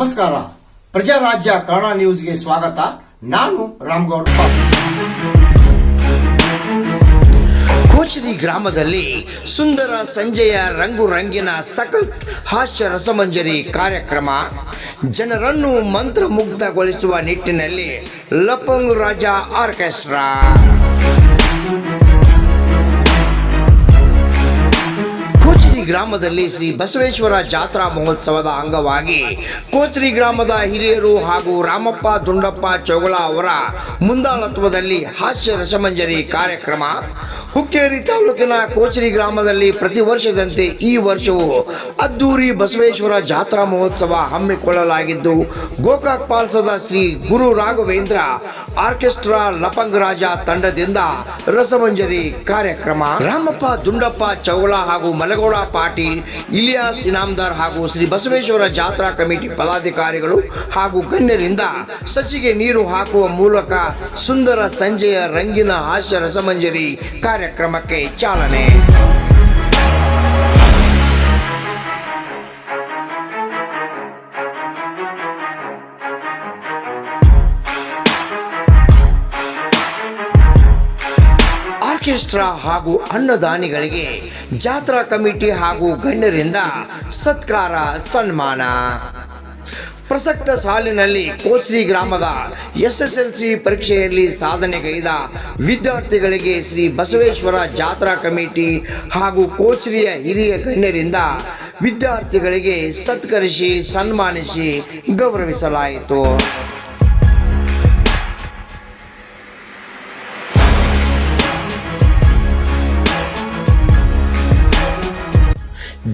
ನಮಸ್ಕಾರ. ಪ್ರಜಾರಾಜ್ಯ ಕನ್ನಡ ನ್ಯೂಸ್ಗೆ ಸ್ವಾಗತ. ನಾನು ರಾಮಗೌಡ. ಕೋಚರಿ ಗ್ರಾಮದಲ್ಲಿ ಸುಂದರ ಸಂಜೆಯ ರಂಗು ರಂಗಿನ ಸಖತ್ ಹಾಸ್ಯ ರಸಮಂಜರಿ ಕಾರ್ಯಕ್ರಮ. ಜನರನ್ನು ಮಂತ್ರಮುಗ್ಧಗೊಳಿಸುವ ನಿಟ್ಟಿನಲ್ಲಿ ಲಪಂಗ್ ರಾಜ ಆರ್ಕೆಸ್ಟ್ರಾ. ಕೋಚರಿ ಗ್ರಾಮದಲ್ಲಿ ಶ್ರೀ ಬಸವೇಶ್ವರ ಜಾತ್ರಾ ಮಹೋತ್ಸವದ ಅಂಗವಾಗಿ ಕೋಚರಿ ಗ್ರಾಮದ ಹಿರಿಯರು ಹಾಗೂ ರಾಮಪ್ಪ ದುಂಡಪ್ಪ ಚೌಗಳ ಅವರ ಮುಂದಾಳತ್ವದಲ್ಲಿ ಹಾಸ್ಯ ರಸಮಂಜರಿ ಕಾರ್ಯಕ್ರಮ. ಹುಕ್ಕೇರಿ ತಾಲೂಕಿನ ಕೋಚರಿ ಗ್ರಾಮದಲ್ಲಿ ಪ್ರತಿ ವರ್ಷದಂತೆ ಈ ವರ್ಷವೂ ಅದ್ದೂರಿ ಬಸವೇಶ್ವರ ಜಾತ್ರಾ ಮಹೋತ್ಸವ ಹಮ್ಮಿಕೊಳ್ಳಲಾಗಿದ್ದು, ಗೋಕಾಕ್ ಪಾಲ್ಸದ ಶ್ರೀ ಗುರು ರಾಘವೇಂದ್ರ ಆರ್ಕೆಸ್ಟ್ರಾ ಲಪಂಗ್ ರಾಜ ತಂಡದಿಂದ ರಸಮಂಜರಿ ಕಾರ್ಯಕ್ರಮ. ರಾಮಪ್ಪ ದುಂಡಪ್ಪ ಚೌಳ ಹಾಗೂ ಮಲಗೌಡ ಪಾಟೀಲ್, ಇಲಿಯಾಸ್ ಇನಾಮದಾರ್ ಹಾಗೂ ಶ್ರೀ ಬಸವೇಶ್ವರ ಜಾತ್ರಾ ಕಮಿಟಿ ಪದಾಧಿಕಾರಿಗಳು ಹಾಗೂ ಗಣ್ಯರಿಂದ ಸಸಿಗೆ ನೀರು ಹಾಕುವ ಮೂಲಕ ಸುಂದರ ಸಂಜೆಯ ರಂಗಿನ ಹಾಸ್ಯ ರಸಮಂಜರಿ ಕಾರ್ಯಕ್ರಮಕ್ಕೆ ಚಾಲನೆ. ಆರ್ಕೆಸ್ಟ್ರಾ ಹಾಗೂ ಅನ್ನದಾನಿಗಳಿಗೆ ಜಾತ್ರಾ ಕಮಿಟಿ ಹಾಗೂ ಗಣ್ಯರಿಂದ ಸತ್ಕಾರ ಸನ್ಮಾನ. ಪ್ರಸಕ್ತ ಸಾಲಿನಲ್ಲಿ ಕೋಚರಿ ಗ್ರಾಮದ SSLC ಪರೀಕ್ಷೆಯಲ್ಲಿ ಸಾಧನೆಗೈದ ವಿದ್ಯಾರ್ಥಿಗಳಿಗೆ ಶ್ರೀ ಬಸವೇಶ್ವರ ಜಾತ್ರಾ ಕಮಿಟಿ ಹಾಗೂ ಕೋಚರಿಯ ಹಿರಿಯ ಗಣ್ಯರಿಂದ ವಿದ್ಯಾರ್ಥಿಗಳಿಗೆ ಸತ್ಕರಿಸಿ ಸನ್ಮಾನಿಸಿ ಗೌರವಿಸಲಾಯಿತು.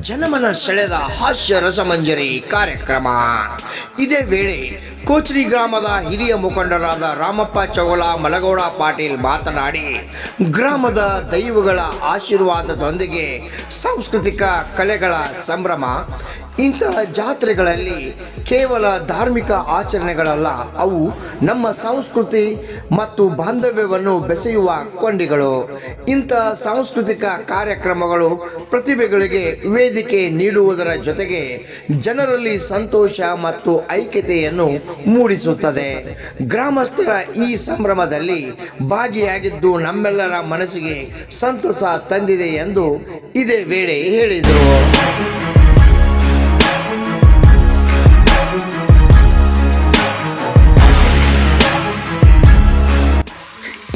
ಜನಮನ ಸೆಳೆದ ಹಾಸ್ಯ ರಸಮಂಜರಿ ಕಾರ್ಯಕ್ರಮ. ಇದೇ ವೇಳೆ ಕೋಚರಿ ಗ್ರಾಮದ ಹಿರಿಯ ಮುಖಂಡರಾದ ರಾಮಪ್ಪ ಚೌಳ, ಮಲಗೌಡ ಪಾಟೀಲ್ ಮಾತನಾಡಿ, ಗ್ರಾಮದ ದೈವಗಳ ಆಶೀರ್ವಾದದೊಂದಿಗೆ ಸಾಂಸ್ಕೃತಿಕ ಕಲೆಗಳ ಸಂಭ್ರಮ. ಇಂತಹ ಜಾತ್ರೆಗಳಲ್ಲಿ ಕೇವಲ ಧಾರ್ಮಿಕ ಆಚರಣೆಗಳಲ್ಲ, ಅವು ನಮ್ಮ ಸಂಸ್ಕೃತಿ ಮತ್ತು ಬಾಂಧವ್ಯವನ್ನು ಬೆಸೆಯುವ ಕೊಂಡಿಗಳು. ಇಂತಹ ಸಾಂಸ್ಕೃತಿಕ ಕಾರ್ಯಕ್ರಮಗಳು ಪ್ರತಿಭೆಗಳಿಗೆ ವೇದಿಕೆ ನೀಡುವುದರ ಜೊತೆಗೆ ಜನರಲ್ಲಿ ಸಂತೋಷ ಮತ್ತು ಐಕ್ಯತೆಯನ್ನು ಮೂಡಿಸುತ್ತದೆ. ಗ್ರಾಮಸ್ಥರ ಈ ಸಂಭ್ರಮದಲ್ಲಿ ಭಾಗಿಯಾಗಿದ್ದು ನಮ್ಮೆಲ್ಲರ ಮನಸ್ಸಿಗೆ ಸಂತಸ ತಂದಿದೆ ಎಂದು ಇದೇ ವೇಳೆ ಹೇಳಿದರು.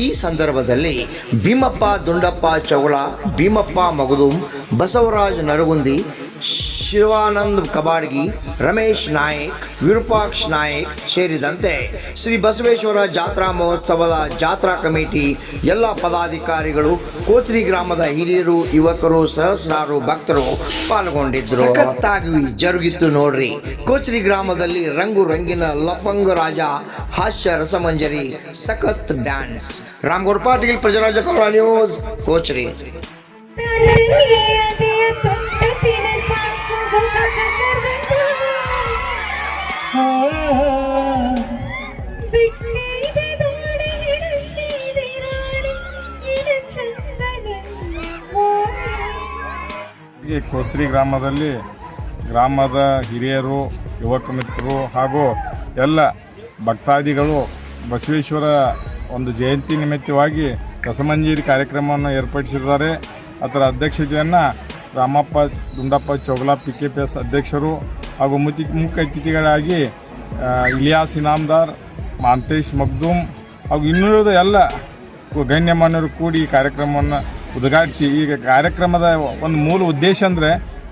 ಈ ಸಂದರ್ಭದಲ್ಲಿ ಭೀಮಪ್ಪ ದುಂಡಪ್ಪ ಚೌಳ, ಭೀಮಪ್ಪ ಮಗದುಂ, ಬಸವರಾಜ್ ನರಗುಂದಿ, ಶಿವಾನಂದ್ ಕಬಾಡ್ಗಿ, ರಮೇಶ್ ನಾಯಕ್, ವಿರೂಪಾಕ್ಷ ನಾಯಕ್ ಸೇರಿದಂತೆ ಶ್ರೀ ಬಸವೇಶ್ವರ ಜಾತ್ರಾ ಮಹೋತ್ಸವದ ಜಾತ್ರಾ ಕಮಿಟಿ ಎಲ್ಲ ಪದಾಧಿಕಾರಿಗಳು, ಕೋಚರಿ ಗ್ರಾಮದ ಹಿರಿಯರು, ಯುವಕರು, ಸಹಸ್ರಾರು ಭಕ್ತರು ಪಾಲ್ಗೊಂಡಿದ್ದರು. ಸಖತ್ತಾಗಿ ಜರುಗಿತ್ತು ನೋಡ್ರಿ. ಕೋಚರಿ ಗ್ರಾಮದಲ್ಲಿ ರಂಗು ರಂಗಿನ ಲಫಂಗ್ ರಾಜ ಹಾಸ್ಯ ರಸಮಂಜರಿ ಸಖತ್ ಡ್ಯಾನ್ಸ್. ರಾಮಗೌಡ ಪಾಟೀಲ್, ಪ್ರಜಾರಾಜ್ಯ ಕನ್ನಡ ನ್ಯೂಸ್, ಕೋಚರಿ. ಕೋಚರಿ ಗ್ರಾಮದಲ್ಲಿ ಗ್ರಾಮದ ಹಿರಿಯರು, ಯುವಕ ಮಿತ್ರರು ಹಾಗೂ ಎಲ್ಲ ಭಕ್ತಾದಿಗಳು ಬಸವೇಶ್ವರ ಒಂದು ಜಯಂತಿ ನಿಮಿತ್ತವಾಗಿ ರಸಮಂಜರಿ ಕಾರ್ಯಕ್ರಮವನ್ನು ಏರ್ಪಡಿಸಿದ್ದಾರೆ. ಅದರ ಅಧ್ಯಕ್ಷತೆಯನ್ನು ರಾಮಪ್ಪ ದುಂಡಪ್ಪ ಚೌಗಳ PKPS ಅಧ್ಯಕ್ಷರು ಹಾಗೂ ಮುಖ್ಯ ಅತಿಥಿಗಳಾಗಿ ಇಲಿಯಾಸ್ ಇನಾಮದಾರ್, ಮಾಂತೇಶ್ ಮಗ್ದೂಮ್ ಹಾಗೂ ಇನ್ನುಳಿದ ಎಲ್ಲ ಗಣ್ಯಮಾನ್ಯರು ಕೂಡಿ ಈ ಕಾರ್ಯಕ್ರಮವನ್ನು ಉದ್ಘಾಟಿಸಿ, ಈ ಕಾರ್ಯಕ್ರಮದ ಒಂದು ಮೂಲ ಉದ್ದೇಶ ಅಂದರೆ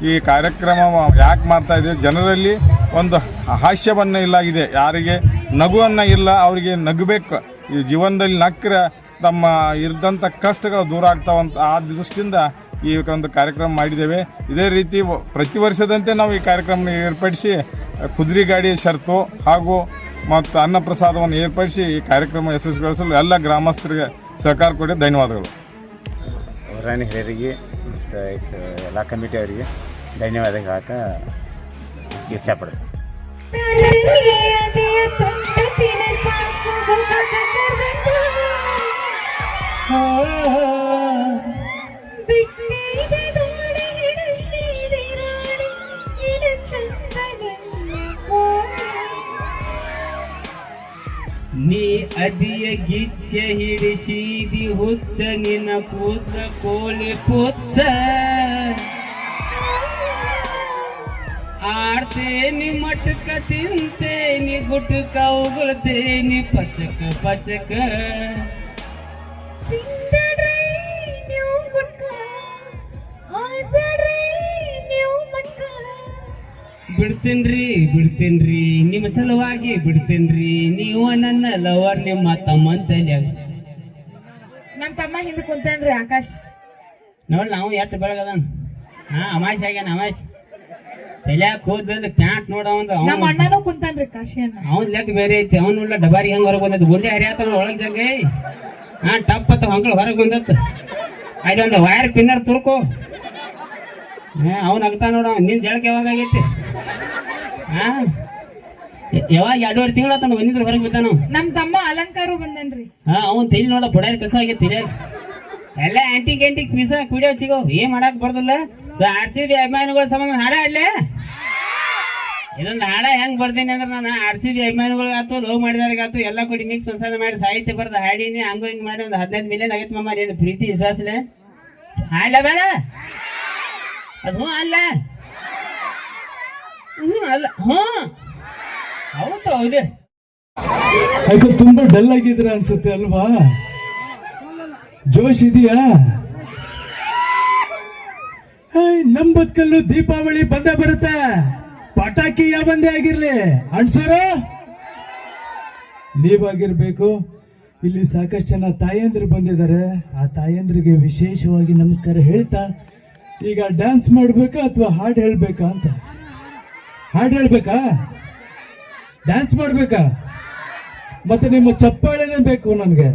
ಈ ಕಾರ್ಯಕ್ರಮ ಯಾಕೆ ಮಾಡ್ತಾ ಇದ್ದೀವಿ, ಜನರಲ್ಲಿ ಒಂದು ಹಾಸ್ಯವನ್ನು ಇಲ್ಲಾಗಿದೆ, ಯಾರಿಗೆ ನಗುವನ್ನು ಇಲ್ಲ, ಅವರಿಗೆ ನಗಬೇಕು. ಈ ಜೀವನದಲ್ಲಿ ನಕ್ಕರೆ ತಮ್ಮ ಇದ್ದಂಥ ಕಷ್ಟಗಳು ದೂರ ಆಗ್ತಾವಂತ ಆ ದೃಷ್ಟಿಯಿಂದ ಈ ಒಂದು ಕಾರ್ಯಕ್ರಮ ಮಾಡಿದ್ದೇವೆ. ಇದೇ ರೀತಿ ಪ್ರತಿ ವರ್ಷದಂತೆ ನಾವು ಈ ಕಾರ್ಯಕ್ರಮ ಏರ್ಪಡಿಸಿ ಕುದುರೆ ಗಾಡಿ ಶರ್ತು ಹಾಗೂ ಮತ್ತು ಅನ್ನಪ್ರಸಾದವನ್ನು ಏರ್ಪಡಿಸಿ ಈ ಕಾರ್ಯಕ್ರಮ ಯಶಸ್ವಿಗೊಳಿಸಲು ಎಲ್ಲ ಗ್ರಾಮಸ್ಥರಿಗೆ ಸಹಕಾರ ಕೊಡಿ. ಧನ್ಯವಾದಗಳು. ರಾಣಿ ಹಿರಿಯರಿಗೆ ಮತ್ತು ಎಲ್ಲ ಕಮಿಟಿ ಅವರಿಗೆ ಧನ್ಯವಾದ ಹೇಳಕ್ಕೆ ಇಷ್ಟಪಡ್ತೀನಿ. ಚಂದನ ಈಚ ಹಿಡಿಸಿದಿ ಹುಚ್ಚ ನಿನ್ನ ಕೂದ್ಲ ಕೋಳಿ ಪುಚ್ಚ ಆಡ್ತೇನಿ ಮಟಕ ತಿಂತೇನಿ ಗುಟಕ ಉಗುಳ್ತೇನಿ ಪಚಕ ಪಚಕ ಬಿಡ್ತೇನ್ರಿ ನಿಮ್ಮ ಸಲುವಾಗಿ ಬಿಡ್ತೇನ್ರಿ ನೀವು ನನ್ನ ಲವರ್ ನಿಮ್ಮ ತಮ್ಮನ್ ತಲ್ಯಾಗ ನಮ್ ತಮ್ಮ ಹಿಂದೆ ಕುಂತೇನ್ರಿ ಆಕಾಶ್. ನೋಡ್ ನಾವು ಎಷ್ಟು ಬೆಳಗದನ್ ಅಮಾಶ್ ಆಗ್ಯಾನ ಅಮಾಶ್ ತಲ್ಯಾಗ ಹೋದ್ರಲ್ಲಿ ಪ್ಯಾಂಟ್ ನೋಡ ನಮ್ಮ ಅಣ್ಣನೂ ಕುಂತಾನ್ರಿ ಕಾಶಿ ಅಣ್ಣ. ಅವನ್ ಲೆಕ್ಕ ಬೇರೆ ಐತಿ ಅವನುಲ್ಲ ಡಬಾರಿ ಹೆಂಗ್ ಹೊರಗೆ ಬಂದದ್ದು ಗುಂಡೆ ಹರಿಯಾತ ಒಳಗ್ ಜಗ್ಗ ಟಪ್ ಅತ್ತ ಹೊಂಕಳ ಹೊರಗೆ ಬಂದತ್ತ ಅಲ್ಲಿ ಒಂದು ವೈರ್ ಪಿನ್ನರ್ ತುರ್ಕೋ ಅವ್ನ ಆಗ್ತಾ ನೋಡ ನಿನ್ ಜಳಕ ಯಾವಾಗ ಆಗೈತಿ ಯಾವಾಗ 2.5 ತಿಂಗಳ ಬಂದಿದ್ರು ಹೊರಗೆ ಬಿದ್ದ ನಾವು. ನಮ್ ತಮ್ಮ ಅಲಂಕಾರು ಬಂದನ್ರಿ. ಅವನ್ ತೈಲಿ ನೋಡ ಪುಡಾರಿ ಕಸ ಆಗೈತಿ ಎಲ್ಲ ಆಂಟಿಕ್ ಪೀಸ ಕುಡಿಯೋ ಸಿಗೋ ಏನ್ ಮಾಡಕ್ ಬರ್ದಲ್ಲ. ಸೊ RCB ಅಭಿಮಾನಿಗಳ ಸಂಬಂಧ ಹಾಡ ಆಡ್ಲೆ ಇದೊಂದು ಹಾಡ ಹೆಂಗ್ ಬರ್ತೀನಿ ಅಂದ್ರೆ ನಾನು RCB ಅಭಿಮಾನಿಗಳು ಆತು ಲವ್ ಮಾಡಿದಾರಿಗಾತು ಎಲ್ಲ ಕೂಡಿ ಮಿಕ್ಸ್ ಮಸಾಲೆ ಮಾಡಿ ಸಾಹಿತ್ಯ ಬರ್ದ ಹಾಡಿನಿ ಹಂಗ ಹಿಂಗ್ ಮಾಡಿ ಒಂದು 15 ಮಿಲಿಯನ್ ಆಗೈತೆ ಮಮ್ಮ. ಏನು ಪ್ರೀತಿ ವಿಶ್ವಾಸಲೆ ಹಾಡ್ಲ ಬೇಡ ಅದು ಅಲ್ಲ ಅಲ್ಲ ಹೌದು ಯಾಕೆ ತುಂಬಾ ಡಲ್ ಆಗಿದ್ರ ಅನ್ಸುತ್ತೆ ಅಲ್ವಾ? ಜೋಶ್ ಇದೆಯಾ? ನಮ್ ಬದುಕಲ್ಲೂ ದೀಪಾವಳಿ ಬಂದೇ ಬರುತ್ತೆ. ಪಟಾಕಿ ಯಾವಂದೇ ಆಗಿರ್ಲಿ ಅಣ್ಸೋರ ನೀವಾಗಿರ್ಬೇಕು. ಇಲ್ಲಿ ಸಾಕಷ್ಟು ಜನ ತಾಯಂದ್ರು ಬಂದಿದ್ದಾರೆ. ಆ ತಾಯಂದ್ರಿಗೆ ವಿಶೇಷವಾಗಿ ನಮಸ್ಕಾರ ಹೇಳ್ತಾ ಈಗ ಡ್ಯಾನ್ಸ್ ಮಾಡ್ಬೇಕಾ ಅಥವಾ ಹಾಡು ಹೇಳ್ಬೇಕಾ ಅಂತ. ಹಾಡು ಹೇಳ್ಬೇಕಾ ಡ್ಯಾನ್ಸ್ ಮಾಡ್ಬೇಕಾ? ಮತ್ತೆ ನಿಮ್ಮ ಚಪ್ಪಾಳೆನೇ ಬೇಕು ನನಗೆ.